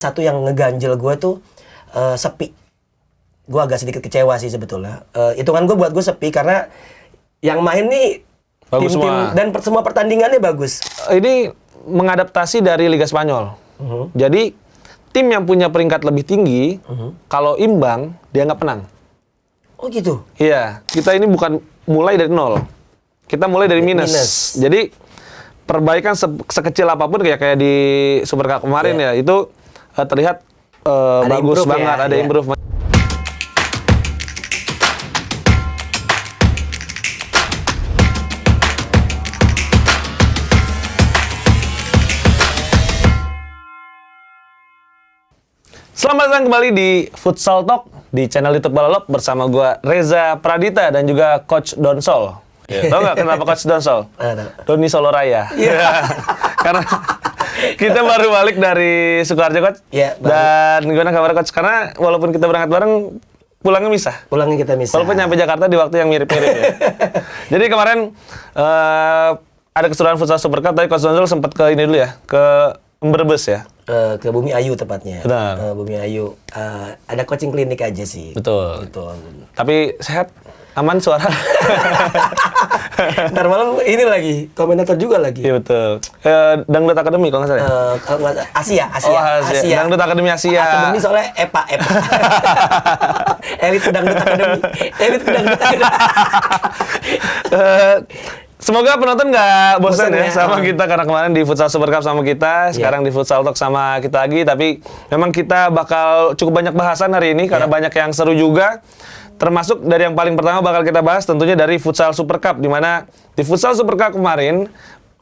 Satu yang ngeganjel gue tuh sepi. Gue agak sedikit kecewa sih sebetulnya. Hitungan gue buat gue sepi karena yang main nih bagus tim-tim semua. dan semua pertandingannya bagus. Ini mengadaptasi dari Liga Spanyol. Jadi tim yang punya peringkat lebih tinggi, kalau imbang dia nggak menang. Oh gitu. Iya, kita ini bukan mulai dari nol. Kita mulai dari minus. Jadi perbaikan sekecil apapun kayak di Super Cup kemarin ya, itu terlihat bagus banget, ada improvement. Selamat datang kembali di Futsal Talk di channel YouTube Balalop bersama gua Reza Pradita dan juga Coach Donsol. Tahu nggak kenapa Coach Donsol? Doni Solo Raya. Karena kita baru balik dari Sukoharjo, Coach. Dan gimana kabar, Coach? Karena walaupun kita berangkat bareng, pulangnya misah. Pulangnya kita misah. Walaupun nyampe Jakarta di waktu yang mirip-mirip ya. Jadi kemarin ada keseruan Futsal Super Cup, tadi Coach Donsol sempat ke ini dulu ya, ke Brebes ya. Ke Bumi Ayu tepatnya. Benar. Bumi Ayu. Ada coaching klinik aja sih. Betul. Betul. Tapi sehat, aman suara. Ntar malam ini lagi, komentator juga lagi. Iya betul. Dangdut Academy kalau nggak salah. Asia. Oh, Asia. Dangdut Academy Asia. Academy soalnya EPA. Elit Dangdut Academy. Semoga penonton nggak bosan ya sama kita karena kemarin di Futsal Super Cup sama kita, sekarang di Futsal Talk sama kita lagi. Tapi memang kita bakal cukup banyak bahasan hari ini karena banyak yang seru juga. Termasuk dari yang paling pertama bakal kita bahas tentunya dari Futsal Super Cup, di mana di Futsal Super Cup kemarin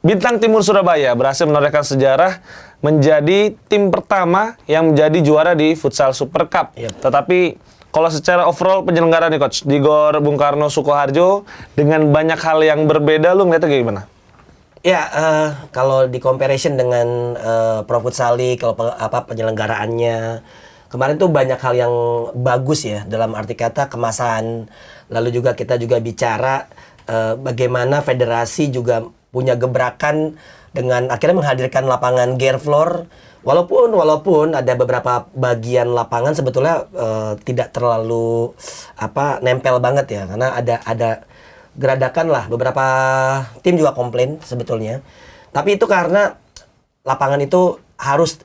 Bintang Timur Surabaya berhasil menorehkan sejarah menjadi tim pertama yang menjadi juara di Futsal Super Cup. Tetapi kalau secara overall penyelenggaraan nih, Coach, di Gor Bung Karno Sukoharjo dengan banyak hal yang berbeda, lu ngeliatnya kayak gimana? Ya, kalau di comparison dengan Pro Futsal League, kalau penyelenggaraannya kemarin tuh banyak hal yang bagus ya, dalam arti kata kemasan. Lalu juga kita juga bicara bagaimana federasi juga punya gebrakan dengan akhirnya menghadirkan lapangan gear floor. Walaupun ada beberapa bagian lapangan sebetulnya tidak terlalu nempel banget ya, karena ada geradakan lah, beberapa tim juga komplain sebetulnya. Tapi itu karena lapangan itu harus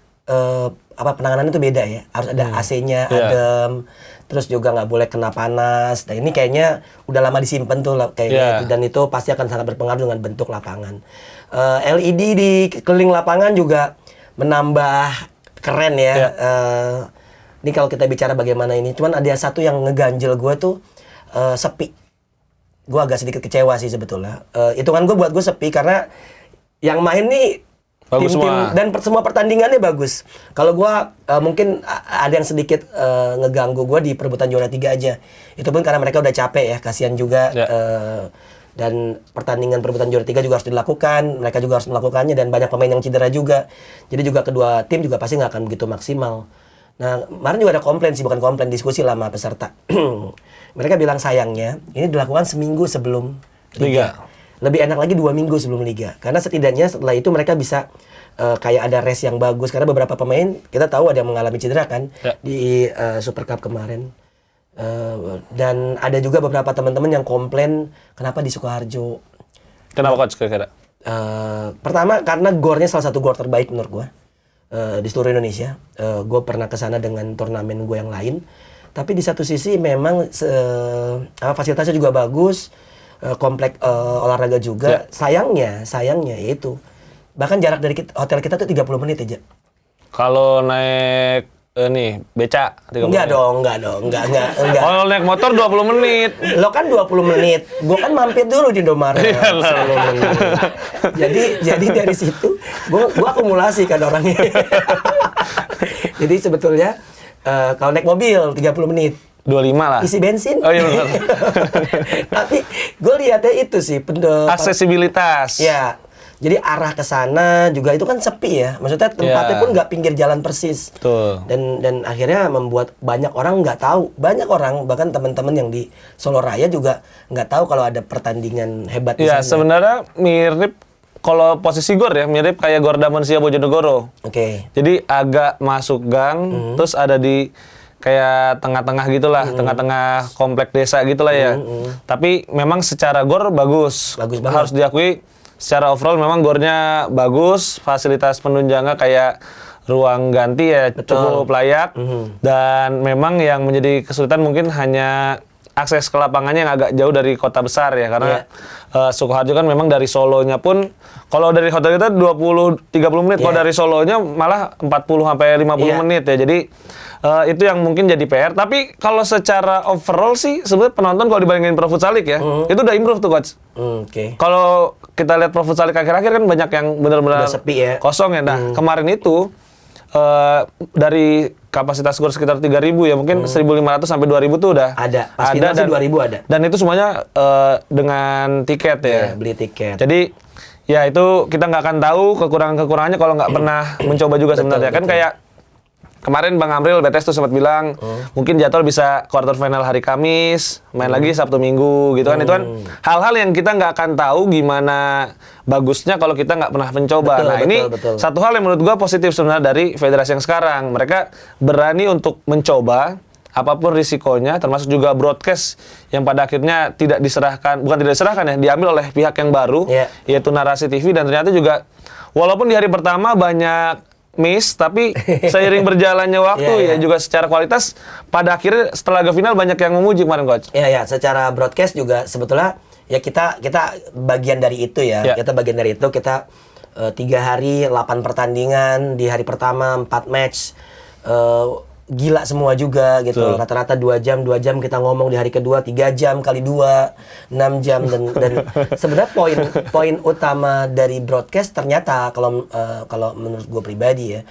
penanganannya itu beda ya, harus ada AC-nya adem, terus juga nggak boleh kena panas. Nah ini kayaknya udah lama disimpan tuh kayaknya itu, dan itu pasti akan sangat berpengaruh dengan bentuk lapangan. LED di keliling lapangan juga menambah keren ya. Ini kalau kita bicara bagaimana ini, cuman ada satu yang ngeganjel gue tuh sepi. Gue agak sedikit kecewa sih sebetulnya. Hitungan gue buat gue sepi karena yang main nih tim-tim dan semua pertandingannya bagus. Kalau gue mungkin ada yang sedikit ngeganggu gue di perebutan juara 3 aja. Itu pun karena mereka udah capek ya, kasihan juga. Dan pertandingan perebutan juara 3 juga harus dilakukan, mereka juga harus melakukannya, dan banyak pemain yang cedera juga. Jadi juga kedua tim juga pasti nggak akan begitu maksimal. Nah, kemarin juga ada komplain sih, bukan komplain, diskusi lah sama peserta. Mereka bilang sayangnya ini dilakukan seminggu sebelum Liga. Lebih enak lagi 2 minggu sebelum Liga. Karena setidaknya setelah itu mereka bisa kayak ada rest yang bagus. Karena beberapa pemain kita tahu ada yang mengalami cedera kan di Super Cup kemarin. Dan ada juga beberapa teman-teman yang komplain kenapa di Sukoharjo. Kenapa, Coach, kira-kira? Pertama karena gornya salah satu gor terbaik menurut gue di seluruh Indonesia. Gue pernah kesana dengan turnamen gue yang lain. Tapi di satu sisi memang fasilitasnya juga bagus, komplek olahraga juga. Sayangnya itu bahkan jarak dari hotel kita tuh 30 menit aja. Kalau naik beca 30 Enggak menit. dong. Kalau naik motor 20 menit. Lo kan 20 menit. Gue kan mampir dulu di Indomaret 10 menit. Jadi dari situ gue akumulasi kan orangnya. Jadi sebetulnya kalau naik mobil 30 menit. 25 lah. Isi bensin. Oh iya benar. Tapi gue lihatnya itu sih aksesibilitas. Ya. Jadi arah ke sana juga itu kan sepi ya. Maksudnya tempatnya pun nggak pinggir jalan persis. Betul. Dan akhirnya membuat banyak orang nggak tahu. Banyak orang, bahkan teman-teman yang di Solo Raya juga nggak tahu kalau ada pertandingan hebat di sana. Iya, sebenarnya mirip kalau posisi gor ya mirip kayak Gor Damonsia Bojonegoro. Oke. Jadi agak masuk gang, terus ada di kayak tengah-tengah gitulah, tengah-tengah komplek desa gitulah ya. Tapi memang secara gor bagus. Bagus banget. Harus diakui secara overall memang gornya bagus, fasilitas penunjangnya kayak ruang ganti ya cukup layak. Dan memang yang menjadi kesulitan mungkin hanya akses ke lapangannya yang agak jauh dari kota besar ya, karena Sukoharjo kan memang dari Solonya pun kalau dari hotel kita 20-30 menit, kalau dari Solonya malah 40 sampai 50 menit ya. Jadi itu yang mungkin jadi PR. Tapi kalau secara overall sih sebenarnya penonton kalau dibandingin Pro Futsal League ya, itu udah improve tuh coach. Oke. Kalau kita lihat Pro Futsal League akhir-akhir kan banyak yang benar-benar Udah sepi ya. kosong ya. Nah, kemarin itu dari kapasitas gor sekitar 3.000 ya, mungkin 1.500 sampai 2.000 tuh udah Ada. Pas final sih 2.000 ada. Dan itu semuanya dengan tiket ya. Beli tiket. Jadi ya itu kita nggak akan tahu kekurangan-kekurangannya kalau nggak pernah mencoba juga sebenarnya. Kan kayak kemarin Bang Amril BTS tuh sempat bilang mungkin jadwal bisa quarter final hari Kamis, main lagi Sabtu Minggu gitu kan. Itu kan hal-hal yang kita nggak akan tahu gimana bagusnya kalau kita nggak pernah mencoba. Ini satu hal yang menurut gua positif sebenarnya dari federasi yang sekarang. Mereka berani untuk mencoba apapun risikonya, termasuk juga broadcast yang pada akhirnya tidak diserahkan, bukan tidak diserahkan ya, diambil oleh pihak yang baru, yaitu Narasi TV. Dan ternyata juga walaupun di hari pertama banyak miss, tapi seiring berjalannya waktu ya juga secara kualitas pada akhirnya setelah laga final banyak yang memuji kemarin coach. Iya, secara broadcast juga sebetulnya ya kita bagian dari itu ya. Kita bagian dari itu, kita 3 hari 8 pertandingan, di hari pertama 4 match, gila semua juga gitu. Rata-rata 2 jam kita ngomong, di hari kedua 3 jam kali 2 6 jam. Dan sebenarnya poin utama dari broadcast ternyata kalau menurut gue pribadi ya,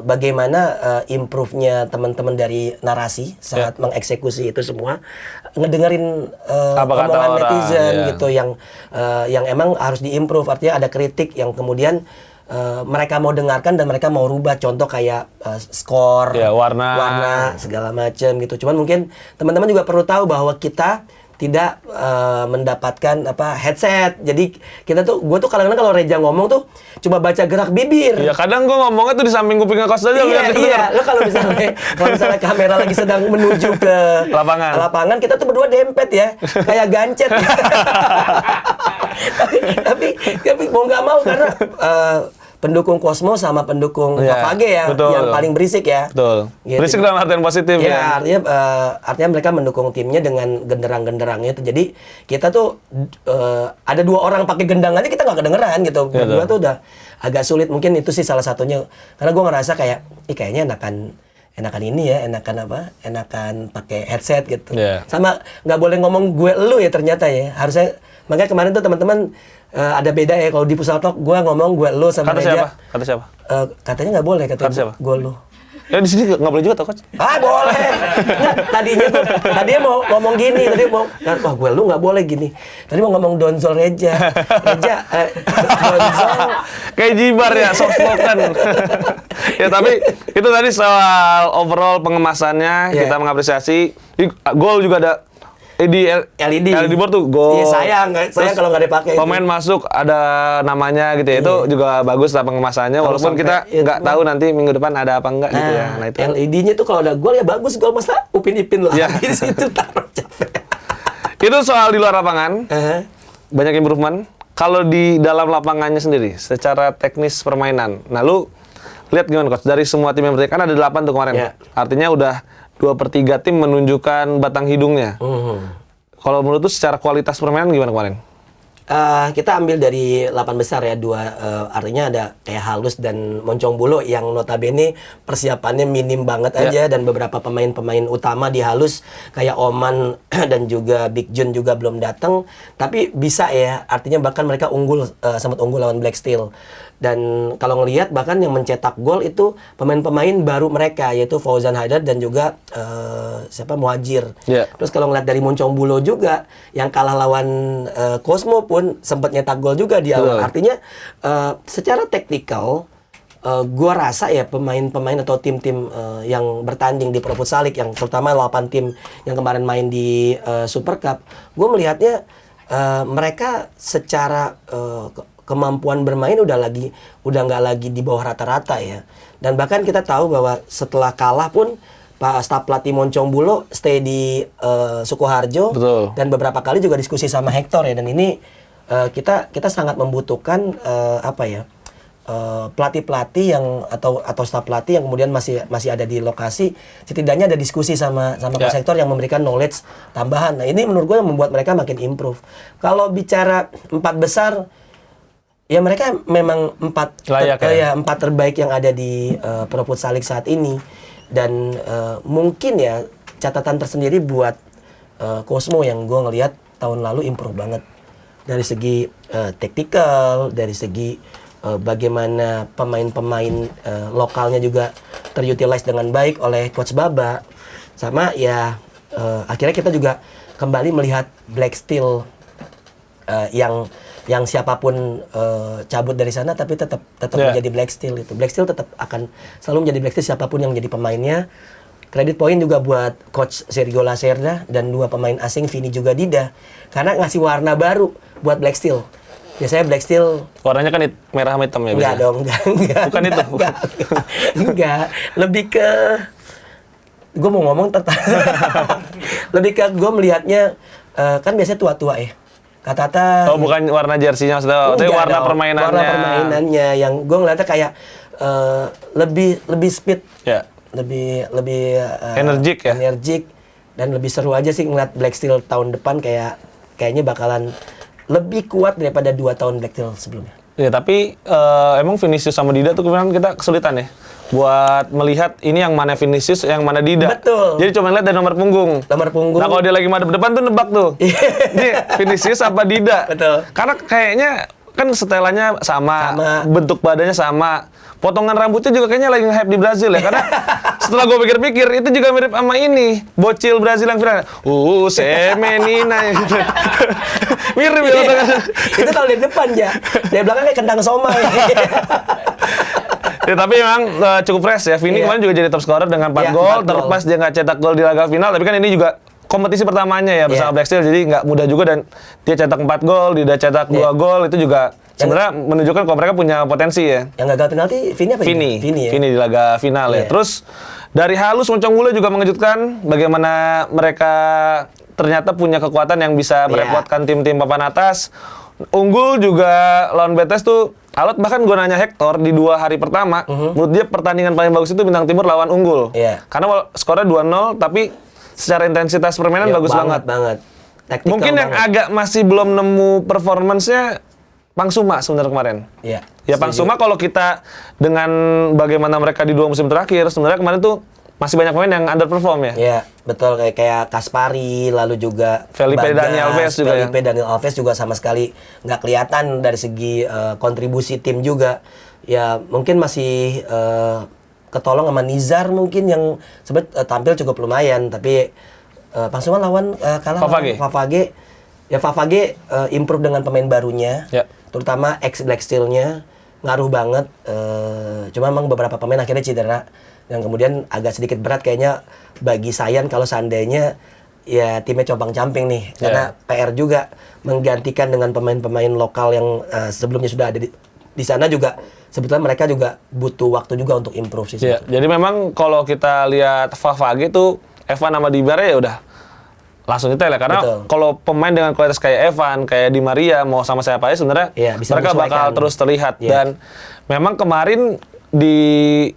bagaimana improve-nya teman-teman dari Narasi saat mengeksekusi itu semua, ngedengerin omongan netizen gitu yang emang harus diimprove. Artinya ada kritik yang kemudian mereka mau dengarkan dan mereka mau rubah, contoh kayak skor, warna segala macam gitu. Cuman mungkin teman-teman juga perlu tahu bahwa kita tidak mendapatkan headset. Jadi gue tuh kadang-kadang kalau Reja ngomong tuh cuma baca gerak bibir. Iya, kadang gue ngomongnya tuh di samping kupingnya Coach aja. Iya. Lo kalau misalnya kamera lagi sedang menuju ke lapangan, kita tuh berdua dempet ya, kayak gancet. tapi mau nggak mau karena pendukung Cosmo sama pendukung KVG yang paling berisik ya. Betul. Gitu. Berisik dalam artian positif ya. Artinya mereka mendukung timnya dengan genderang-genderangnya itu. Jadi kita tuh ada 2 orang pakai gendang aja kita nggak kedengeran gitu. Berdua tuh udah agak sulit. Mungkin itu sih salah satunya. Karena gue ngerasa kayaknya enakan ini ya, enakan pakai headset gitu. Sama nggak boleh ngomong gue lu ya ternyata ya. Harusnya, makanya kemarin tuh teman-teman ada beda ya, kalau di Futsal Talk gue ngomong gue lu sama Reja. Kata siapa? Katanya nggak boleh, katanya gue lu. Ya di sini nggak boleh juga toh coach? Boleh. Nggak, tadinya mau ngomong gini, wah gue lu nggak boleh gini. Tadi mau ngomong Donzol Reja, Donzol. Kayak jibar ya, soft spoken. Ya tapi itu tadi soal overall pengemasannya kita mengapresiasi. Gol juga ada di LED board tuh gol. Iya, sayang kalau nggak dipakai. Pemain masuk ada namanya gitu ya. Itu juga bagus lah pengemasannya, walaupun kita nggak tahu nanti minggu depan ada apa enggak gitu ya. Nah itu LED-nya tuh kalau ada gol ya bagus, gol masa upin-ipin lah. Di situ taruh capek. Itu soal di luar lapangan. Banyak improvement. Kalau di dalam lapangannya sendiri secara teknis permainan. Nah, lu lihat gimana coach dari semua tim yang berarti kan ada 8 tuh kemarin. Artinya udah 2/3 tim menunjukkan batang hidungnya. Kalau menurut lu secara kualitas permainan gimana kemarin? Kita ambil dari 8 besar ya, 2 artinya ada kayak Halus dan Moncong Bulo yang notabene persiapannya minim banget aja, dan beberapa pemain-pemain utama di Halus kayak Oman dan juga Big Jun juga belum datang, tapi bisa ya, artinya bahkan mereka sempat unggul lawan Black Steel. Dan kalau ngelihat bahkan yang mencetak gol itu pemain-pemain baru mereka, yaitu Fauzan Haidar dan juga Muhajir. Terus kalau ngelihat dari Moncong Bulo juga yang kalah lawan Cosmo pun sempat nyetak gol juga di awal. Artinya secara taktikal gua rasa ya pemain-pemain atau tim-tim yang bertanding di Pro Futsal League, yang terutama 8 tim yang kemarin main di Super Cup, gua melihatnya mereka secara kemampuan bermain udah nggak lagi di bawah rata-rata ya. Dan bahkan kita tahu bahwa setelah kalah pun Pak staf pelatih Moncong Bulo stay di Sukoharjo. Betul. Dan beberapa kali juga diskusi sama Hector ya. Dan ini kita sangat membutuhkan pelatih-pelatih yang atau staf pelatih yang kemudian masih ada di lokasi, setidaknya ada diskusi sama Coach Hector yang memberikan knowledge tambahan. Nah, ini menurut gue yang membuat mereka makin improve. Kalau bicara 4 besar, ya mereka memang empat terbaik yang ada di Pro Futsal League saat ini. Dan mungkin ya catatan tersendiri buat Cosmo yang gue ngelihat tahun lalu improve banget dari segi tactical, dari segi bagaimana pemain-pemain lokalnya juga terutilize dengan baik oleh Coach Baba. Sama ya akhirnya kita juga kembali melihat Black Steel yang siapapun cabut dari sana tapi tetap menjadi Black Steel itu. Black Steel tetap akan selalu menjadi Black Steel siapapun yang menjadi pemainnya. Kredit poin juga buat Coach Sergio Lacerda dan 2 pemain asing Vini juga Dida karena ngasih warna baru buat Black Steel. Biasanya Black Steel warnanya kan merah sama hitam ya? Enggak dong, enggak. Bukan itu? Enggak. Lebih ke gue mau ngomong lebih ke gue melihatnya kan biasanya tua-tua ya. Kata-kata bukan warna jersinya maksudnya, tapi warna permainannya. Warna permainannya yang gue ngeliatnya kayak lebih speed. Ya. Lebih energik ya. Energik dan lebih seru aja sih ngeliat Black Steel tahun depan kayaknya bakalan lebih kuat daripada 2 tahun Black Steel sebelumnya. Ya, tapi emang Vinicius sama Dida tuh kemarin kita kesulitan ya buat melihat ini yang mana Vinicius, yang mana Dida. Betul. Jadi cuma lihat dari nomor punggung. Nah, kalau dia lagi madep depan tuh nebak tuh. Ini Vinicius apa Dida? Betul. Karena kayaknya kan setelannya sama, bentuk badannya sama. Potongan rambutnya juga kayaknya lagi nge-hype di Brazil ya. Karena setelah gue pikir-pikir, itu juga mirip sama ini. Bocil Brazil yang viral. Semenina gitu. Mirip ya potongan. Itu kalau di depan ya. Dari belakang kayak kentang somai. Ya, tapi memang cukup fresh ya. Vini kemarin juga jadi top scorer dengan 4 gol. Terlepas dia nggak cetak gol di laga final. Tapi kan ini juga kompetisi pertamanya ya bersama Black Steel. Jadi nggak mudah juga. Dan dia cetak 4 gol, dia cetak 2 gol. Itu juga sebenarnya menunjukkan kalau mereka punya potensi ya. Yang gagal penalti Vini apa? Vini di laga final ya. Terus dari halus Moncong Bulo juga mengejutkan bagaimana mereka ternyata punya kekuatan yang bisa merepotkan tim-tim papan atas. Unggul juga lawan BTS tuh alot, bahkan gue nanya Hector di 2 hari pertama, menurut dia pertandingan paling bagus itu Bintang Timur lawan Unggul. Karena skornya 2-0 tapi secara intensitas permainan bagus banget. Tactical mungkin yang agak masih belum nemu performance-nya Pangsuma sebenarnya kemarin. Ya Pangsuma kalau kita dengan bagaimana mereka di 2 musim terakhir, sebenarnya kemarin tuh masih banyak pemain yang underperform ya. Iya, betul kayak Kaspari, lalu juga Felipe Daniel Alves juga sama sekali nggak kelihatan dari segi kontribusi tim juga. Ya mungkin masih ketolong sama Nizar mungkin yang sebenarnya tampil cukup lumayan, tapi Pangsuma lawan kalah Favage. Ya Favage improve dengan pemain barunya, terutama ex Black Steel-nya ngaruh banget. Cuma memang beberapa pemain akhirnya cedera. Yang kemudian agak sedikit berat kayaknya bagi Sayan kalau seandainya ya timnya compang-camping nih. Karena PR juga menggantikan dengan pemain-pemain lokal yang sebelumnya sudah ada di sana juga. Sebetulnya mereka juga butuh waktu juga untuk improve sih. Jadi memang kalau kita lihat Favage tuh Evan sama Dibare ya udah langsung nyetel ya. Karena kalau pemain dengan kualitas kayak Evan, kayak Di Maria, mau sama siapa aja sebenarnya mereka bakal terus terlihat. Dan memang kemarin di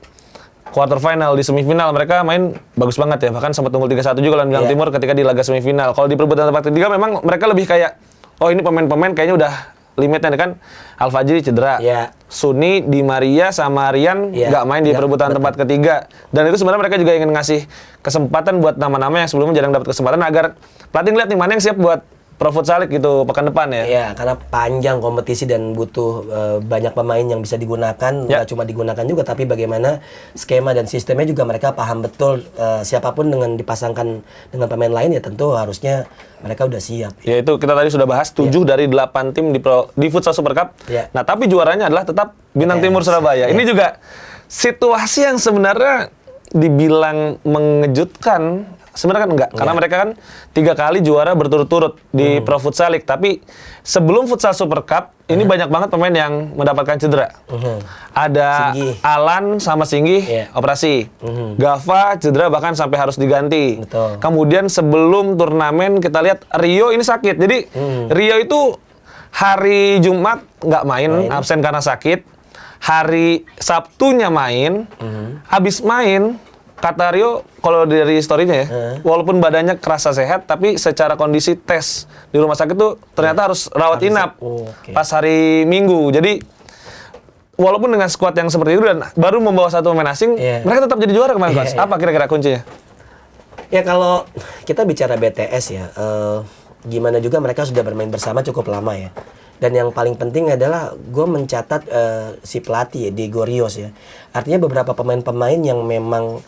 quarter final, di semifinal mereka main bagus banget ya. Bahkan sempat unggul 3-1 juga lawan Bintang Timur ketika di laga semifinal. Kalau di perebutan tempat ketiga memang mereka lebih kayak ini pemain-pemain kayaknya udah limitnya kan. Al-Fajri cedera. Suni, Di Maria sama Rian nggak main di perebutan tempat ketiga. Dan itu sebenarnya mereka juga ingin ngasih kesempatan buat nama-nama yang sebelumnya jarang dapat kesempatan agar pelatih ngeliat nih mana yang siap buat Pro Futsal League gitu pekan depan ya. Iya, karena panjang kompetisi dan butuh banyak pemain yang bisa digunakan. Nggak cuma digunakan juga, tapi bagaimana skema dan sistemnya juga mereka paham betul. Siapapun dengan dipasangkan dengan pemain lain ya tentu harusnya mereka udah siap. Ya itu kita tadi sudah bahas 7 dari 8 tim di Futsal Super Cup. Nah tapi juaranya adalah tetap Bintang Timur Surabaya. Ini juga situasi yang sebenarnya dibilang mengejutkan Sebenarnya kan enggak, karena Iya. mereka kan 3 kali juara berturut-turut di Pro Futsal League. Tapi sebelum Futsal Super Cup, ini banyak banget pemain yang mendapatkan cedera. Ada Singgi. Alan sama Singgi Iya. operasi. Gava cedera bahkan sampai harus diganti. Betul. Kemudian sebelum turnamen kita lihat Rio ini sakit. Jadi Rio itu hari Jumat nggak main, absen karena sakit. Hari Sabtunya main, habis main, kata Rio, kalau dari story-nya ya, walaupun badannya kerasa sehat, tapi secara kondisi tes di rumah sakit tuh ternyata harus rawat inap oke. pas hari Minggu. Jadi, walaupun dengan skuad yang seperti itu dan baru membawa 1 pemain asing, Iya. mereka tetap jadi juara kemarin, Coach. Iya. Apa kira-kira kuncinya? Ya kalau kita bicara BTS ya, gimana juga mereka sudah bermain bersama cukup lama ya. Dan yang paling penting adalah gue mencatat si pelatih ya, Diego Rios ya. Artinya beberapa pemain-pemain yang memang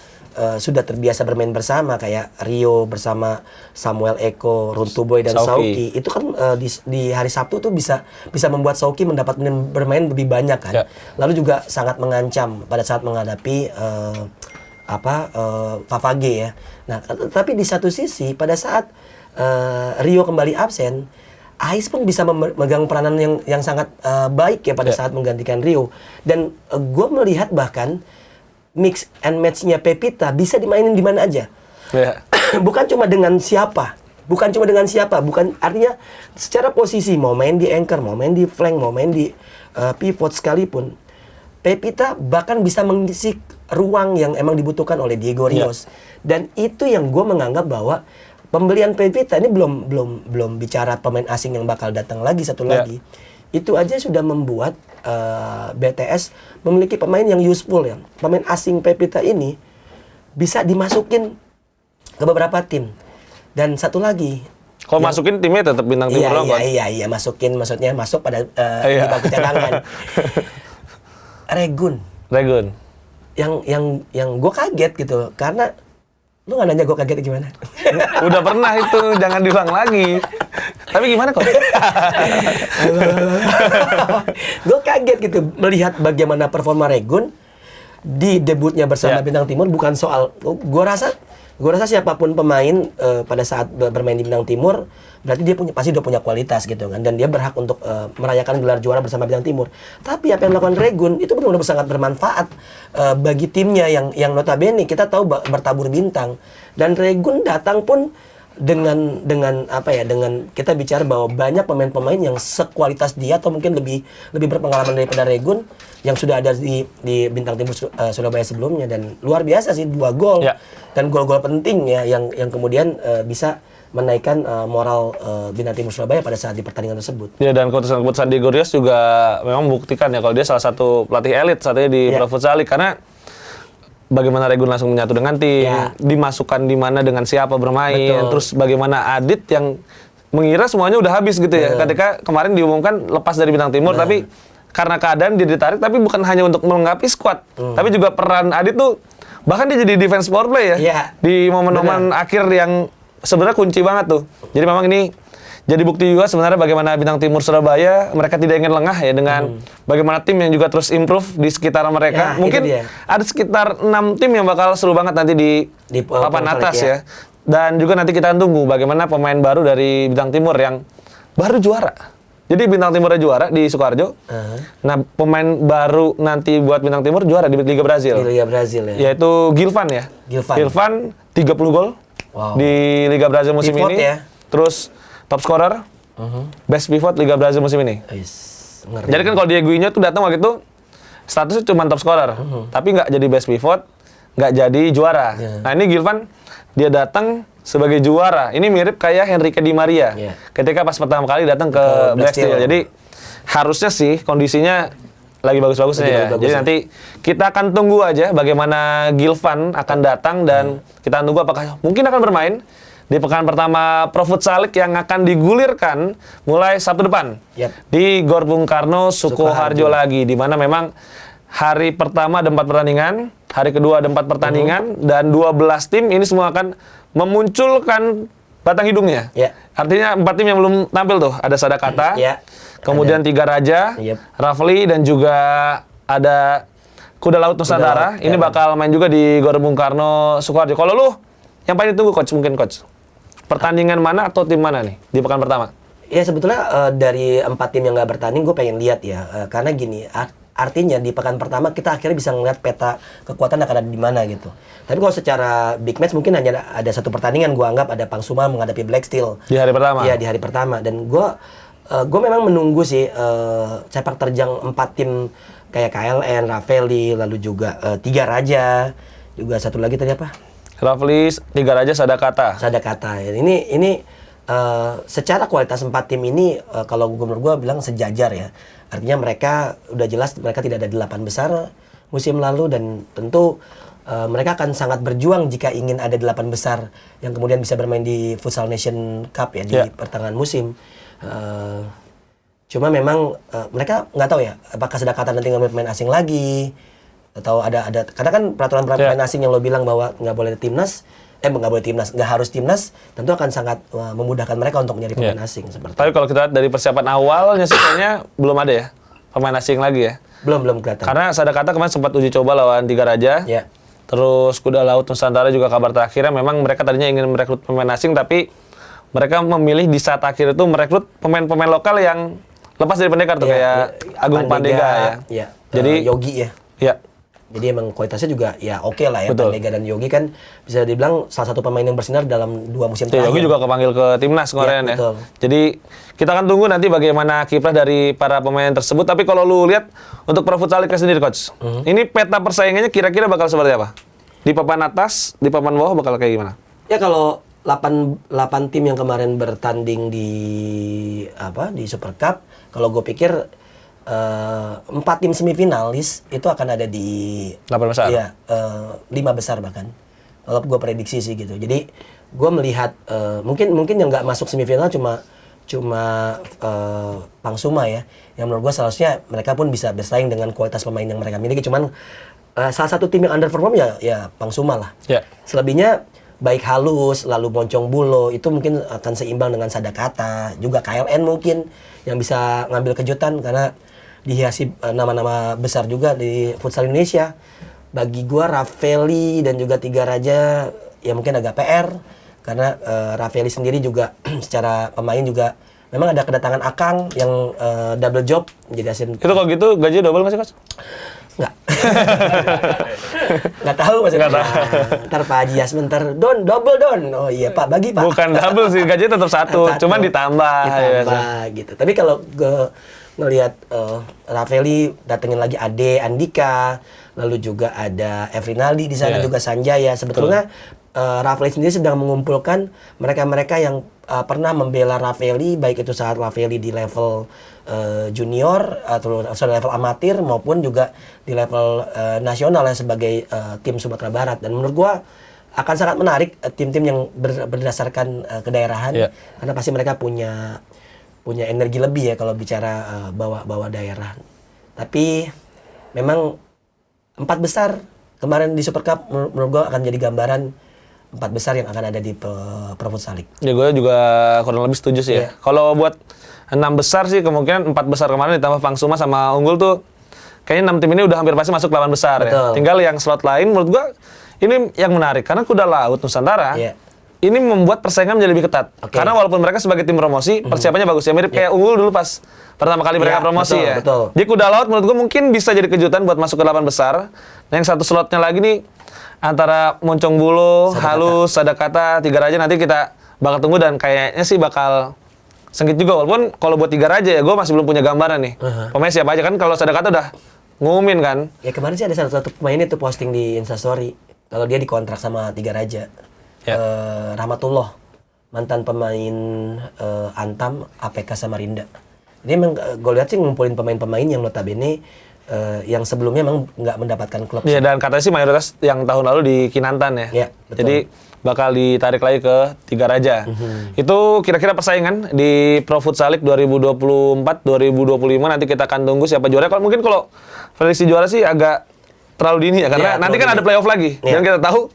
sudah terbiasa bermain bersama kayak Rio bersama Samuel Eko, Runtuboy dan Sauki. Sauki. Itu kan di hari Sabtu tuh bisa membuat Sauki mendapat bermain lebih banyak kan. Ya. Lalu juga sangat mengancam pada saat menghadapi Favage ya. Nah, tapi di satu sisi pada saat Rio kembali absen, Ais pun bisa memegang peranan yang sangat baik ya pada saat menggantikan Rio. Dan gue melihat bahkan mix and match-nya Pepita bisa dimainin di mana aja. Ya. bukan cuma dengan siapa, bukan artinya secara posisi mau main di anchor, mau main di flank, mau main di pivot sekalipun. Pepita bahkan bisa mengisi ruang yang emang dibutuhkan oleh Diego Rios. Dan itu yang gue menganggap bahwa pembelian Pepita ini belum bicara pemain asing yang bakal datang lagi satu lagi. Itu aja sudah membuat BTS memiliki pemain yang useful ya. Pemain asing Pepita ini bisa dimasukin ke beberapa tim. Dan satu lagi, Kalau masukin timnya tetap bintang timur doang, Coach. iya, maksudnya masuk pada di bangku cadangan. Regun yang gue kaget gitu karena lu nggak nanya gue kaget gimana? Udah pernah itu, jangan diulang lagi. Tapi gimana kok? Gue kaget gitu melihat bagaimana performa Regun di debutnya bersama Ya. Bintang Timur. Bukan soal gue rasa siapapun pemain pada saat bermain di Bintang Timur berarti dia pasti udah punya kualitas gitu kan, dan dia berhak untuk merayakan gelar juara bersama Bintang Timur. Tapi apa yang dilakukan Regun itu benar-benar sangat bermanfaat bagi timnya yang notabene kita tahu bertabur bintang, dan Regun datang pun dengan kita bicara bahwa banyak pemain-pemain yang sekualitas dia atau mungkin lebih berpengalaman daripada Regun yang sudah ada di Bintang Timur Surabaya sebelumnya, dan luar biasa sih 2 gol Ya. dan gol-gol penting ya yang kemudian bisa menaikkan moral Bintang Timur Surabaya pada saat di pertandingan tersebut. Ya, dan keputusan Diego Rios juga memang membuktikan ya kalau dia salah satu pelatih elit saat ini di Ya. Pro Futsal League, karena bagaimana Regun langsung menyatu dengan tim, Ya. dimasukkan di mana dengan siapa bermain, Betul. terus bagaimana Adit yang mengira semuanya udah habis gitu ya. Ketika kemarin diumumkan lepas dari Bintang Timur, tapi karena keadaan dia ditarik, tapi bukan hanya untuk melengkapi skuad, tapi juga peran Adit tuh bahkan dia jadi defense power play ya. Iya. Di momen-momen akhir yang sebenarnya kunci banget tuh. Jadi memang ini jadi bukti juga sebenarnya bagaimana Bintang Timur Surabaya mereka tidak ingin lengah ya dengan bagaimana tim yang juga terus improve di sekitar mereka. Ya, Mungkin itu dia. ada sekitar 6 tim yang bakal seru banget nanti di papan Pro atas League, ya. Dan juga nanti kita tunggu bagaimana pemain baru dari Bintang Timur yang baru juara. Jadi Bintang Timurnya juara di Sukoharjo. Nah, pemain baru nanti buat Bintang Timur juara di Liga Brazil. Di Liga Brazil ya. Yaitu Gilvan ya. Gilvan. 30 gol Wow. di Liga Brazil musim Pivot ini. ya. Terus top scorer, best pivot Liga Brazil musim ini. Ngeri. Jadi kan kalau Dieguinho tuh datang waktu itu statusnya cuma top scorer, tapi nggak jadi best pivot, nggak jadi juara. Nah ini Gilvan dia datang sebagai juara. Ini mirip kayak Henrique Di Maria ketika pas pertama kali datang ke Black Steel. Jadi harusnya sih kondisinya lagi bagus-bagusnya ya. Jadi nanti kita akan tunggu aja bagaimana Gilvan akan datang dan kita tunggu apakah mungkin akan bermain di pekan pertama Pro Futsal League yang akan digulirkan mulai Sabtu depan di Gor Bung Karno Sukoharjo lagi, di mana memang hari pertama ada 4 pertandingan, hari kedua ada 4 pertandingan dan 12 tim ini semua akan memunculkan batang hidungnya. Artinya 4 tim yang belum tampil tuh ada Sadakata, kemudian Tiga Raja, Rafli dan juga ada Kuda Laut Nusantara. Ini bakal main juga di Gor Bung Karno Sukoharjo. Kalau lu yang paling ditunggu coach mungkin coach? Pertandingan mana atau tim mana nih di pekan pertama? Ya sebetulnya dari 4 tim yang nggak bertanding gue pengen lihat ya, karena gini, artinya di pekan pertama kita akhirnya bisa ngeliat peta kekuatan akan ada di mana gitu. Tapi kalau secara big match mungkin hanya ada satu pertandingan, gue anggap ada Pangsuma menghadapi Black Steel. Di hari pertama? Iya, di hari pertama. Dan gue memang menunggu sih sepak terjang 4 tim kayak KLN, Ravelli, lalu juga Tiga Raja, juga satu lagi tadi apa? Ravelli, Tiga Raja, Sadakata. Sadakata. Ini secara kualitas 4 tim ini kalau menurut gue bilang sejajar ya. Artinya mereka udah jelas mereka tidak ada 8 besar musim lalu, dan tentu mereka akan sangat berjuang jika ingin ada 8 besar yang kemudian bisa bermain di Futsal Nation Cup ya di pertengahan musim. Cuma memang mereka nggak tahu ya apakah Sadakata nanti ngambil pemain asing lagi atau ada karena kan peraturan pemain asing yang lo bilang bahwa nggak boleh timnas. Nggak boleh timnas, nggak harus timnas, tentu akan sangat memudahkan mereka untuk mencari pemain asing seperti. Tapi kalau kita lihat dari persiapan awalnya sih kayaknya belum ada ya pemain asing lagi ya. Belum kelihatan. Karena Sadakata kemarin sempat uji coba lawan Tiga Raja. Ya. Terus Kuda Laut Nusantara juga kabar terakhirnya memang mereka tadinya ingin merekrut pemain asing, tapi mereka memilih di saat akhir itu merekrut pemain-pemain lokal yang lepas dari pendekar tuh kayak Agung Pandega ya. Jadi Yogi ya. Ya. Jadi emang kualitasnya juga ya oke lah ya. Betul. Pandega dan Yogi kan bisa dibilang salah satu pemain yang bersinar dalam 2 musim terakhir. Yogi juga kepanggil ke timnas kemarin ya. Betul. Jadi kita akan tunggu nanti bagaimana kiprah dari para pemain tersebut. Tapi kalau lu lihat untuk Pro Futsal League sendiri coach, ini peta persaingannya kira-kira bakal seperti apa? Di papan atas, di papan bawah bakal kayak gimana? Ya kalau 8 tim yang kemarin bertanding di Super Cup, kalau gue pikir 4 tim semifinalis itu akan ada di 8 besar? Iya, 5 besar bahkan. Kalau gue prediksi sih gitu. Jadi gue melihat mungkin yang nggak masuk semifinal cuma Pangsuma ya. Yang menurut gue seharusnya mereka pun bisa bersaing dengan kualitas pemain yang mereka miliki. Cuman salah satu tim yang underperform ya Pangsuma lah. Ya. Selebihnya baik Halus, lalu Moncong Bulo itu mungkin akan seimbang dengan Sadakata, juga KLN mungkin yang bisa ngambil kejutan karena dihiasi nama-nama besar juga di futsal Indonesia. Bagi gua Ravelli dan juga Tiga Raja ya mungkin agak PR karena Ravelli sendiri juga secara pemain juga memang ada kedatangan Akang yang double job menjadi asin. Itu kalau gitu gaji double nggak sih coach? Nggak. Nggak tahu maksudnya. Ntar Pak Haji Yasmin double don. Oh iya Pak, bagi Pak. Bukan double sih, gajinya tetap satu. Cuman ditambah. Gitu. Tapi kalau ngelihat Ravelli datengin lagi Ade, Andika, lalu juga ada Efrinaldi di sana juga Sanjaya. Sebetulnya Ravelli sendiri sedang mengumpulkan mereka-mereka yang pernah membela Ravelli, baik itu saat Ravelli di level junior atau level amatir maupun juga di level nasional ya sebagai tim Sumatera Barat. Dan menurut gua akan sangat menarik tim-tim yang berdasarkan kedaerahan karena pasti mereka punya energi lebih ya kalau bicara bawa daerah. Tapi memang 4 besar kemarin di Super Cup menurut gua akan jadi gambaran 4 besar yang akan ada di Pro Futsal League. Ya gue juga kurang lebih setuju sih ya. Kalau buat 6 besar sih kemungkinan 4 besar kemarin ditambah Pangsuma sama Unggul tuh kayaknya 6 tim ini udah hampir pasti masuk 8 besar ya. Tinggal yang slot lain menurut gua ini yang menarik karena Kuda Laut Nusantara ini membuat persaingan menjadi lebih ketat. Karena walaupun mereka sebagai tim promosi persiapannya bagus ya, mirip kayak Unggul dulu pas pertama kali mereka promosi ya. Di Kuda Laut menurut gua mungkin bisa jadi kejutan buat masuk ke 8 besar. Nah, yang satu slotnya lagi nih antara Moncong Bulo, Halus, Sadakata, Tiga Raja nanti kita bakal tunggu dan kayaknya sih bakal sengit juga. Walaupun kalau buat Tiga Raja ya gue masih belum punya gambaran nih. Pemain siapa aja kan kalau Sadakata udah ngumumin kan. Ya kemarin sih ada satu pemain itu posting di Instastory kalau dia dikontrak sama Tiga Raja. Rahmatullah, mantan pemain Antam, APK Samarinda. Jadi emang gue lihat sih ngumpulin pemain-pemain yang notabene yang sebelumnya memang nggak mendapatkan klub. Iya, dan katanya sih mayoritas yang tahun lalu di Kinantan ya. Iya, betul. Jadi bakal ditarik lagi ke Tiga Raja. Itu kira-kira persaingan di Pro Futsal League 2024-2025 nanti kita akan tunggu siapa juara. Kalau mungkin kalau prediksi juara sih agak terlalu dini ya karena nanti kan ada playoff lagi. Dan kita tahu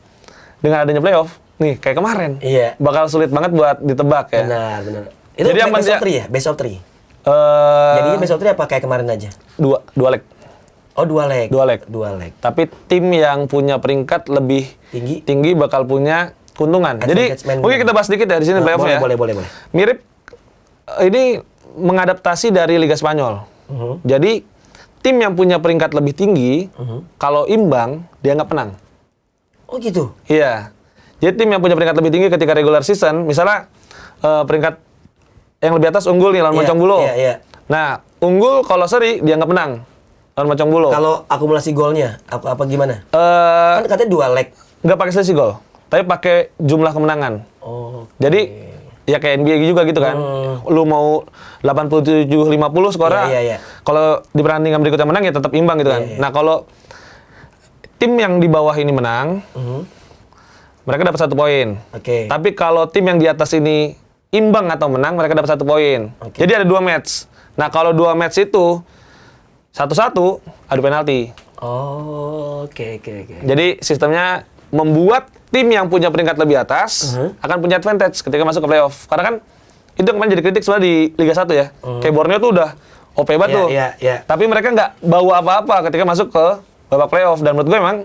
dengan adanya playoff nih kayak kemarin bakal sulit banget buat ditebak ya. Benar. Itu jadi best of 3 ya? Best of 3? Jadinya best of 3 apa kayak kemarin aja? Dua leg. Oh, 2 leg. 2 leg. 2 leg. Tapi tim yang punya peringkat lebih tinggi bakal punya keuntungan. Jadi Advantage main mungkin kita bahas dikit ya di sini playoff ya. Boleh. Mirip ini mengadaptasi dari Liga Spanyol. Jadi tim yang punya peringkat lebih tinggi kalau imbang dia nggak menang. Oh gitu. Iya. Jadi tim yang punya peringkat lebih tinggi ketika regular season, misalnya peringkat yang lebih atas unggul nih lawan Moncongbulo. Iya. Nah, unggul kalau seri dia nggak menang lawan Moncongbulo. Kalau akumulasi golnya apa gimana? Eh, Kan katanya 2 leg. nggak pakai selisih gol, tapi pakai jumlah kemenangan. Oh. Jadi ya kayak NBA juga gitu kan. Lu mau 87-50 skornya. Iya. Kalau di pertandingan berikutnya menang ya tetap imbang gitu kan. Iya. Nah, kalau tim yang di bawah ini menang, mereka dapat 1 poin. Oke. Tapi kalau tim yang di atas ini imbang atau menang, mereka dapat 1 poin. Oke. Jadi ada 2 match. Nah, kalau 2 match itu 1-1 adu penalti. Oh, oke. Jadi sistemnya membuat tim yang punya peringkat lebih atas akan punya advantage ketika masuk ke playoff. Karena kan itu yang kemarin jadi kritik sebenarnya di Liga 1 ya. Kayak Borneo tuh udah OP banget tuh. Iya. Tapi mereka nggak bawa apa-apa ketika masuk ke babak playoff. Dan menurut gue emang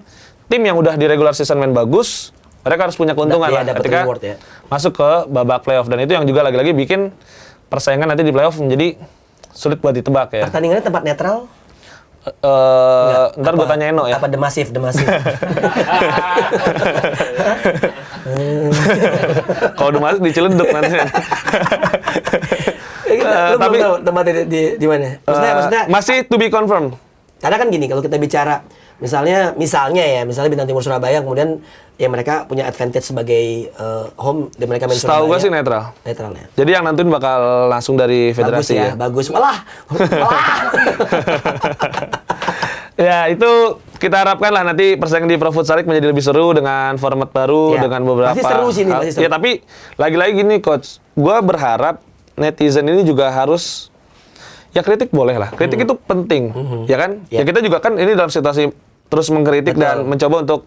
tim yang udah di regular season main bagus, mereka harus punya keuntungan lah dapat ketika reward ya. masuk ke babak playoff. Dan itu yang juga lagi-lagi bikin persaingan nanti di playoff menjadi sulit buat ditebak ya. Pertandingannya tempat netral? Ntar gue tanya Eno ya. Apa The Massive? Kalau udah masuk diceleduk nanti. Lu belum tahu tempatnya di mana? Maksudnya Masih to be confirmed. karena kan gini, kalau kita bicara misalnya Bintang Timur Surabaya, kemudian ya mereka punya advantage sebagai home dan mereka main Setahu gue Surabaya. sih netral. Netral ya. Jadi yang nantuin bakal langsung dari federasi ya. Bagus. Malah. Ya itu kita harapkan lah nanti persaingan di Pro Futsal League menjadi lebih seru dengan format baru, Ya. dengan beberapa Pasti seru sih ini, hal. pasti seru. Ya tapi lagi-lagi gini coach, gue berharap netizen ini juga harus ya kritik boleh lah. Kritik itu penting, ya kan? Ya. Ya kita juga kan ini dalam situasi terus mengkritik dan mencoba untuk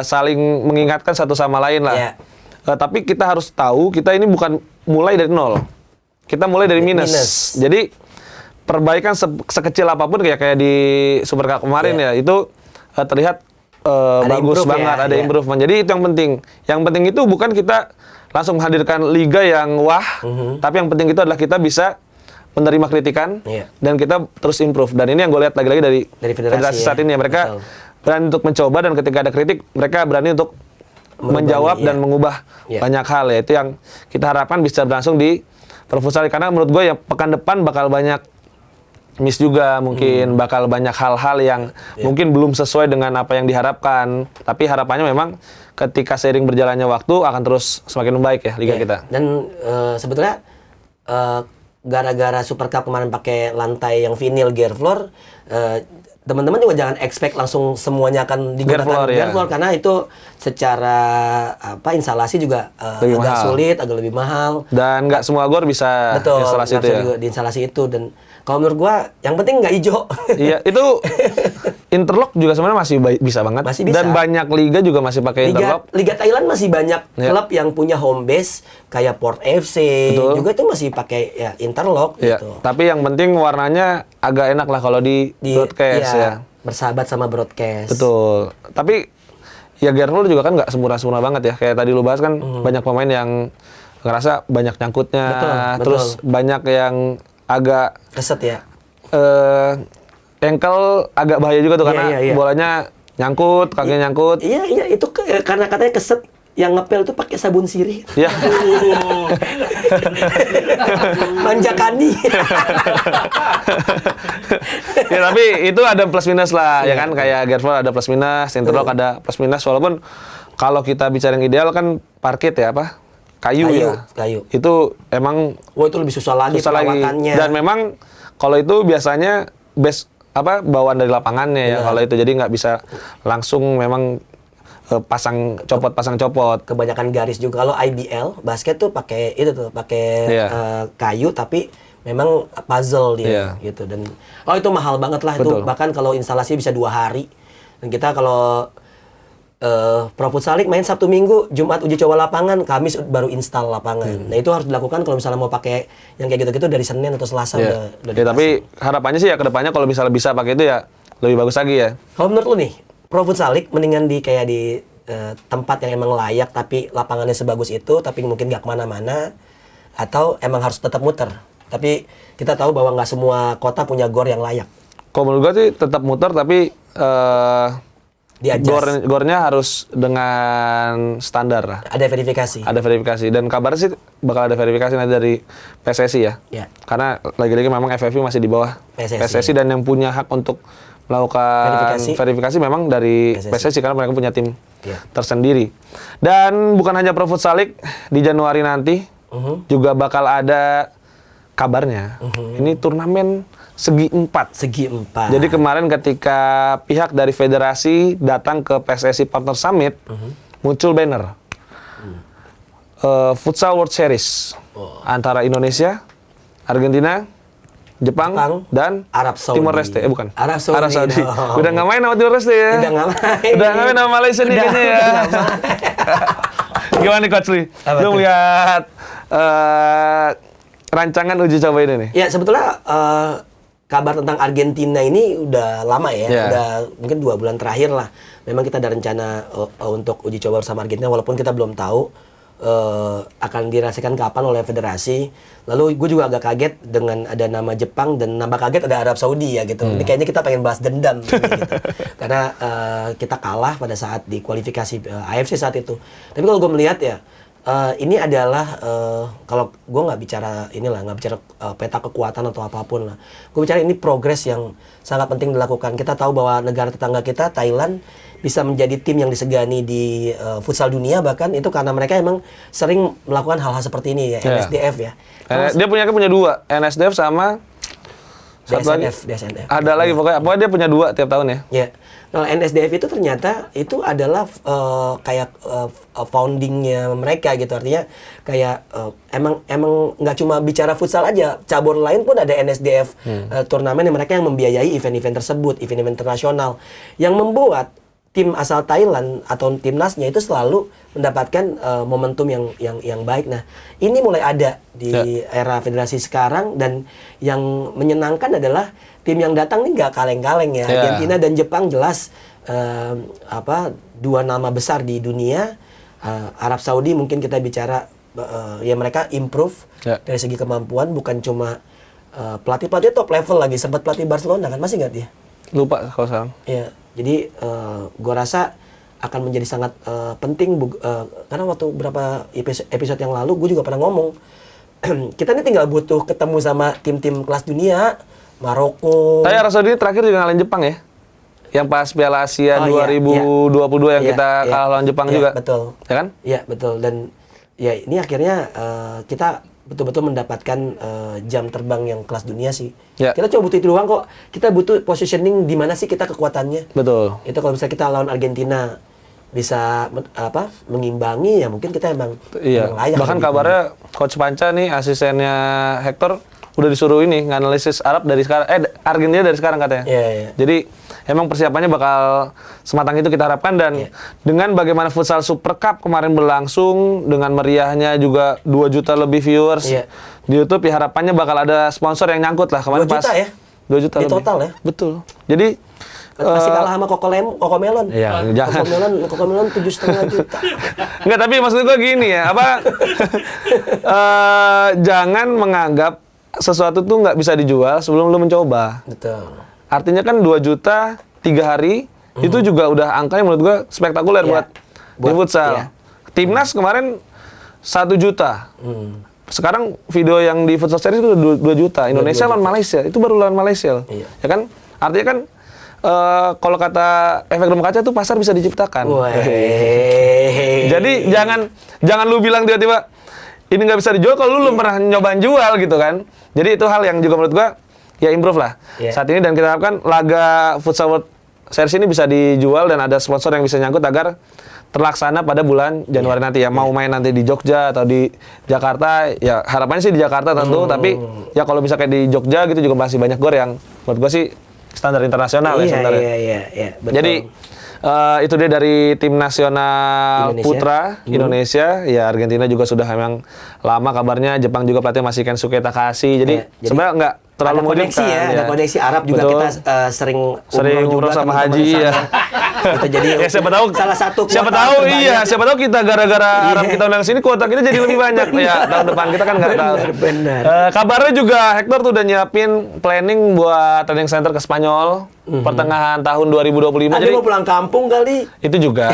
saling mengingatkan satu sama lain lah. Ya. Tapi kita harus tahu kita ini bukan mulai dari nol. Kita mulai dari minus. Jadi perbaikan sekecil apapun kayak di Super Cup kemarin ya itu terlihat bagus banget, ada improvement. Jadi itu yang penting. Yang penting itu bukan kita langsung menghadirkan liga yang wah, tapi yang penting itu adalah kita bisa menerima kritikan dan kita terus improve. Dan ini yang gue lihat lagi-lagi dari federasi saat ini. Mereka berani untuk mencoba dan ketika ada kritik mereka berani untuk menjawab dan mengubah banyak hal ya. Itu yang kita harapkan bisa berlangsung di Pro Futsal. Karena menurut gue ya pekan depan bakal banyak miss juga, mungkin bakal banyak hal-hal yang mungkin belum sesuai dengan apa yang diharapkan. Tapi harapannya memang ketika seiring berjalannya waktu akan terus semakin membaik ya liga kita. Dan sebetulnya gara-gara Super Cup kemarin pakai lantai yang vinyl gear floor, teman-teman juga jangan expect langsung semuanya akan digunakan gear floor karena itu secara instalasi juga agak sulit, agak lebih mahal. Dan nggak semua gor bisa instalasi itu ya. Di instalasi itu. Dan kalau menurut gua yang penting nggak hijau. Iya, itu interlock juga sebenarnya masih bisa banget. Masih bisa. Dan banyak liga juga masih pakai interlock. Liga Thailand masih banyak klub yang punya home base kayak Port FC. Betul. Juga itu masih pakai ya interlock gitu. Tapi yang penting warnanya agak enak lah kalau di broadcast ya. Bersahabat sama broadcast. Betul. Tapi ya Gerful juga kan nggak sempurna banget ya. Kayak tadi lu bahas kan banyak pemain yang ngerasa banyak nyangkutnya. Terus banyak yang agak keset ya. Ankle agak bahaya juga tuh karena bolanya nyangkut, kakinya nyangkut. Iya itu karena katanya keset yang ngepel tuh pakai sabun sirih. Iya. Manjakani. Ya tapi itu ada plus minus lah ya kan, kayak Gerful ada plus minus, interlock ada plus minus, walaupun kalau kita bicara yang ideal kan parket ya kayu. Itu emang itu lebih susah lagi perawatannya. Dan memang kalau itu biasanya bawaan dari lapangannya ya kalau itu, jadi nggak bisa langsung memang pasang copot. Kebanyakan garis juga. Kalau IBL basket tuh pakai kayu tapi memang puzzle dia gitu. Dan itu mahal banget lah. Betul. Itu bahkan kalau instalasi bisa 2 hari. Dan kita kalau Pro Futsal League main Sabtu Minggu, Jumat uji coba lapangan, Kamis baru install lapangan. Nah itu harus dilakukan kalau misalnya mau pakai yang kayak gitu-gitu dari Senin atau Selasa udah tapi harapannya sih ya kedepannya kalau misalnya bisa pakai itu ya lebih bagus lagi ya. Kalau menurut lu nih, Pro Futsal League mendingan di tempat yang emang layak tapi lapangannya sebagus itu tapi mungkin nggak kemana-mana, atau emang harus tetap muter? Tapi kita tahu bahwa nggak semua kota punya gor yang layak. Kalau menurut gue sih tetap muter, tapi gornya harus dengan standar lah. Ada verifikasi. Ada verifikasi, dan kabarnya sih bakal ada verifikasi nanti dari PSSI ya. Ya. Karena lagi-lagi memang FFV masih di bawah PSSI, dan yang punya hak untuk melakukan verifikasi memang dari PSSI karena mereka punya tim tersendiri. Dan bukan hanya Pro Futsal League, di Januari nanti juga bakal ada kabarnya. Ini turnamen segi 4. Segi 4. Jadi kemarin ketika pihak dari federasi datang ke PSSI Partner Summit, muncul banner Futsal World Series antara Indonesia, Argentina, Jepang dan Arab Saudi. Timor Leste. Bukan. Arab Saudi. No. Udah nggak main sama Timor Leste ya? Udah nggak main. Udah nggak main sama Malaysia nih kayaknya ya. Gimana nih Coach Lee? Lu melihat rancangan uji coba ini nih? Ya sebetulnya kabar tentang Argentina ini udah lama ya, udah mungkin 2 bulan terakhir lah. Memang kita ada rencana untuk uji coba bersama Argentina, walaupun kita belum tahu akan dirasakan kapan oleh federasi. Lalu gue juga agak kaget dengan ada nama Jepang, dan nambah kaget ada Arab Saudi ya gitu. Ini kayaknya kita pengen bahas dendam gitu. Karena kita kalah pada saat di kualifikasi AFC saat itu. Tapi kalau gue melihat ya, ini adalah kalau gue nggak bicara peta kekuatan atau apapun lah. Gue bicara ini progres yang sangat penting dilakukan. Kita tahu bahwa negara tetangga kita, Thailand, bisa menjadi tim yang disegani di futsal dunia, bahkan itu karena mereka emang sering melakukan hal-hal seperti ini ya, NSDF ya. Dia punya 2, NSDF sama DSNF. Ada lagi pokoknya dia punya 2 tiap tahun ya. Ya. Nah, NSDF itu ternyata itu adalah kayak foundingnya mereka gitu, artinya kayak emang nggak cuma bicara futsal aja, cabur lain pun ada NSDF turnamen yang mereka yang membiayai event-event tersebut, event-event internasional, yang membuat tim asal Thailand atau timnasnya itu selalu mendapatkan momentum yang baik. Nah, ini mulai ada di era federasi sekarang, dan yang menyenangkan adalah tim yang datang ini nggak kaleng-kaleng ya. Argentina dan Jepang jelas 2 nama besar di dunia. Arab Saudi mungkin kita bicara ya mereka improve dari segi kemampuan, bukan cuma pelatih top level lagi, sempat pelatih Barcelona kan, masih nggak dia? Lupa kalau sekarang. Ya, jadi gue rasa akan menjadi sangat penting karena waktu beberapa episode yang lalu gue juga pernah ngomong kita ini tinggal butuh ketemu sama tim-tim kelas dunia, Maroko. Tapi Arab Saudi terakhir juga ngalahin Jepang ya? Yang pas Piala Asia 2022 yang kita kalah lawan Jepang juga. Betul. Ya kan? Iya, betul. Dan ya ini akhirnya kita betul-betul mendapatkan jam terbang yang kelas dunia sih. Kita coba butuh itu doang kok. Kita butuh positioning di mana sih kita kekuatannya. Betul. Itu kalau misalnya kita lawan Argentina bisa mengimbangi, ya mungkin kita emang layak. Bahkan kabarnya Coach Panca nih, asistennya Hector, udah disuruh ini nganalisis Argentina dari sekarang katanya. Jadi emang persiapannya bakal sematang itu kita harapkan, dan dengan bagaimana futsal Super Cup kemarin berlangsung dengan meriahnya juga 2 juta lebih viewers di YouTube, ya harapannya bakal ada sponsor yang nyangkut lah kemarin 2 juta ya? 2 juta di lebih. total ya? Betul. Jadi masih kalah sama Cocomelon. Iya, jangan. Cocomelon 7,5 juta. Enggak, tapi maksud gue gini ya, jangan menganggap sesuatu tuh nggak bisa dijual sebelum lu mencoba. Betul. Artinya kan 2 juta 3 hari itu juga udah angkanya menurut gua spektakuler buat di futsal. Timnas kemarin 1 juta. Sekarang video yang di futsal series itu 2 juta. Indonesia lawan Malaysia, itu baru lawan Malaysia. Ya kan? Artinya kan kalau kata efek rumah kaca tuh pasar bisa diciptakan. Jadi jangan lu bilang tiba-tiba ini nggak bisa dijual kalau lu belum pernah nyobain jual gitu kan. Jadi itu hal yang juga menurut gua ya improve lah saat ini, dan kita harapkan laga Futsal World Series ini bisa dijual dan ada sponsor yang bisa nyangkut agar terlaksana pada bulan Januari nanti ya. Mau main nanti di Jogja atau di Jakarta, ya harapannya sih di Jakarta tentu, tapi ya kalau bisa kayak di Jogja gitu juga masih banyak gor yang menurut gua sih standar internasional ya sebenarnya. Iya, betul. Jadi itu dia dari tim nasional putra Indonesia. Ya Argentina juga sudah memang lama kabarnya. Jepang juga pelatih masih Kensuke Takahashi. Jadi sebenarnya nggak terlalu ada koneksi mengejutkan. ada koneksi. Arab juga kita sering umroh sama haji ya. Kita jadi Ya siapa tahu salah satu siapa kuota tahu terbanyak. iya, siapa tahu kita gara-gara Arab kita undang sini kuota kita jadi lebih banyak. Ya, tahun depan kita kan nggak tahu. Benar. Kabarnya juga Hector tuh udah nyiapin planning buat training center ke Spanyol pertengahan tahun 2025. Ada Jadi mau pulang kampung kali. itu juga.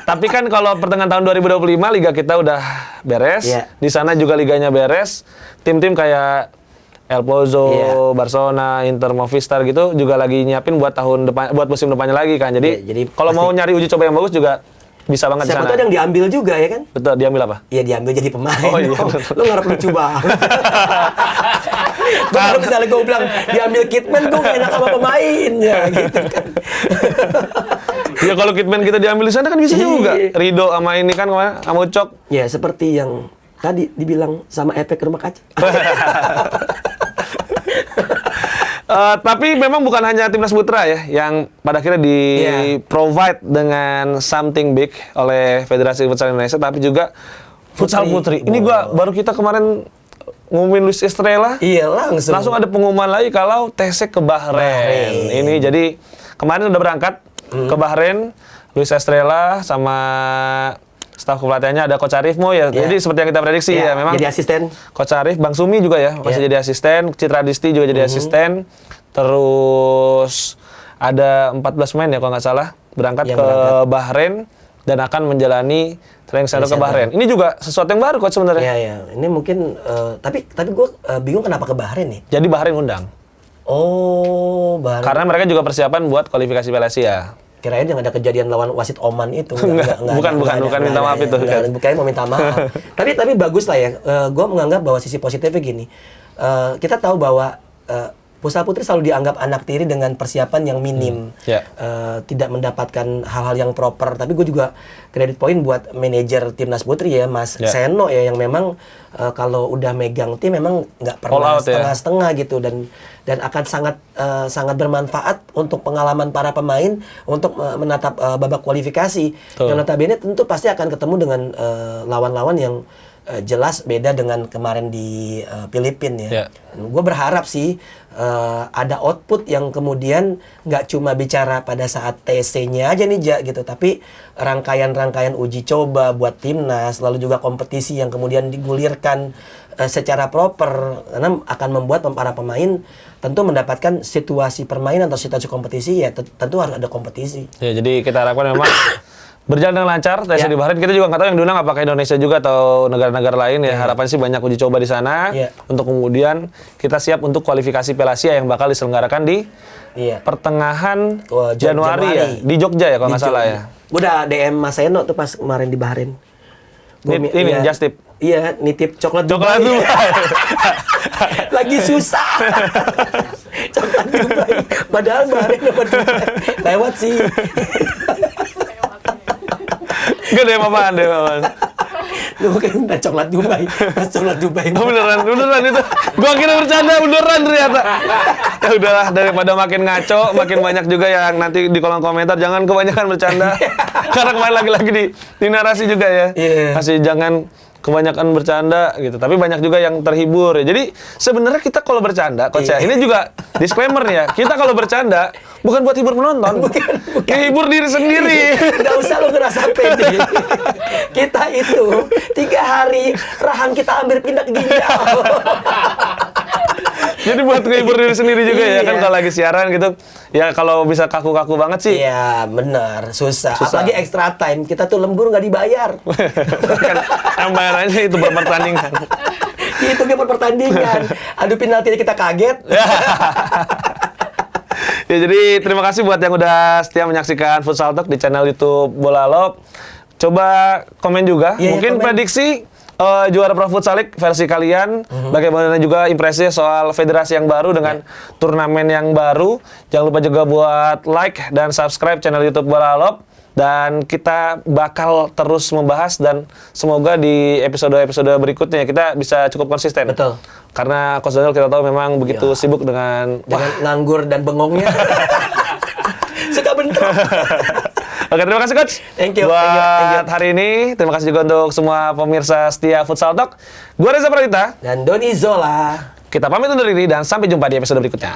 Tapi kan kalau pertengahan tahun 2025 liga kita udah beres. Iya. Di sana juga liganya beres. Tim-tim kayak El Pozo, Iya. Barcelona, Inter, Movistar gitu juga lagi nyiapin buat tahun depan, buat musim depannya lagi kan. Jadi, Iya, jadi kalau pasti- mau nyari uji coba yang bagus juga bisa banget di Siapa sana. tuh ada yang diambil juga ya kan? Betul, diambil apa? Iya diambil jadi pemain. Oh, iya. Lu ngarep lucu banget. Gue kalau misalnya gue bilang diambil Kitman, gue gak enak sama pemainnya gitu kan. Ya kalau Kitman kita diambil di sana kan bisa juga. Rido sama ini kan kemarin, sama Ucok. Ya seperti yang tadi dibilang sama efek rumah kaca. Tapi memang bukan hanya timnas putra ya yang pada akhirnya di-provide dengan something big oleh Federasi Futsal Indonesia, tapi juga futsal putri. Ini baru kita kemarin ngumumin Luis Estrella. Iya langsung. Langsung ada pengumuman lagi kalau TC ke Bahrain. Ini jadi kemarin udah berangkat ke Bahrain, Luis Estrella sama staf kepelatihannya ada Coach Arif Mo ya. Iya. Jadi seperti yang kita prediksi ya, memang Jadi asisten. Coach Arif, Bang Sumi juga ya masih Iya. jadi asisten, Citra Disti juga jadi asisten. Terus ada 14 main ya kalau nggak salah berangkat Yang ke berangkat. Bahrain dan akan menjalani training center ke Center. Bahrain. Ini juga sesuatu yang baru Coach sebenarnya. Iya iya. Ini mungkin tapi gue bingung kenapa ke Bahrain nih. Jadi Bahrain undang. Oh Bahrain. Karena mereka juga persiapan buat kualifikasi Piala Asia. Kirain yang ada kejadian lawan wasit Oman itu. Bukan minta maaf itu. Bukan mau minta maaf. tapi bagus lah ya. Gue menganggap bahwa sisi positifnya gini. Kita tahu bahwa Futsal Putri selalu dianggap anak tiri dengan persiapan yang minim. Ya. Tidak mendapatkan hal-hal yang proper. Tapi gue juga kredit poin buat manajer timnas putri ya, Mas Ya. Seno ya, yang memang kalau udah megang tim memang nggak All pernah out ya. setengah-setengah gitu, dan akan sangat bermanfaat untuk pengalaman para pemain untuk menatap babak kualifikasi. Betul. Yang notabene tentu pasti akan ketemu dengan lawan-lawan yang jelas beda dengan kemarin di Filipina ya. Ya. Gue berharap sih ada output yang kemudian nggak cuma bicara pada saat TC-nya aja nih Ja, gitu, tapi rangkaian-rangkaian uji coba buat timnas, lalu juga kompetisi yang kemudian digulirkan secara proper, karena akan membuat para pemain tentu mendapatkan situasi permainan atau situasi kompetisi ya, tentu harus ada kompetisi. Ya, jadi kita harapkan memang berjalan dengan lancar TC Ya. di Bahrain. Kita juga nggak tahu yang diundang apakah Indonesia juga atau negara-negara lain ya. Harapan sih banyak uji coba di sana Ya. untuk kemudian kita siap untuk kualifikasi Piala Asia yang bakal diselenggarakan di Iya. pertengahan Januari. Januari ya, di Jogja ya kalau nggak Di salah Jogja. ya. Gue udah DM Mas Seno tuh pas kemarin di Bahrain. Ini Iya. just tip. Iya, nitip coklat Coklat Dubai. Dubai. Lagi susah. Coklat Dubai. Padahal Bahrain dapat Dubai. Lewat sih. Gak deh apaan deh apaan. Lu kayak minta coklat Dubai. Pas coklat Dubai. Oh, beneran itu. Gua kira bercanda, beneran ternyata. Ya udahlah, daripada makin ngaco, makin banyak juga yang nanti di kolom komentar jangan kebanyakan bercanda. Karena kemarin lagi-lagi di narasi juga ya. Iya. Masih jangan kebanyakan bercanda gitu. Tapi banyak juga yang terhibur ya. Jadi sebenarnya kita kalau bercanda, Coach ya, ini juga disclaimer nih ya. Kita kalau bercanda bukan buat hibur penonton. Hibur diri sendiri. Nggak usah lu ngerasa pede. Kita itu 3 hari rahang kita hampir pindah ke ginjal. Jadi buat ngehibur diri sendiri juga ya kan Iya. kalau lagi siaran gitu. Ya kalau bisa kaku-kaku banget sih. Iya, benar. Susah. Susah. Apalagi extra time. Kita tuh lembur nggak dibayar. Kan yang bayarannya itu buat pertandingan. Itu dia pertandingan. Adu penalti kita kaget. Ya jadi terima kasih buat yang udah setia menyaksikan Futsal Talk di channel YouTube Bola Lop. Coba komen juga, Iya, mungkin komen. prediksi juara Pro Futsal League versi kalian, bagaimana juga impresi soal federasi yang baru dengan turnamen yang baru. Jangan lupa juga buat like dan subscribe channel YouTube Bola Lop. Dan kita bakal terus membahas dan semoga di episode-episode berikutnya kita bisa cukup konsisten. Betul. Karena Coach Daniel kita tahu memang begitu sibuk dengan Dengan nganggur dan bengongnya. Suka bentrok. Oke, terima kasih Coach. Thank you, Buat thank you. hari ini, terima kasih juga untuk semua pemirsa setia Futsal Talk. Gue Reza Pradita. Dan Doni Zola. Kita pamit undur diri dan sampai jumpa di episode berikutnya.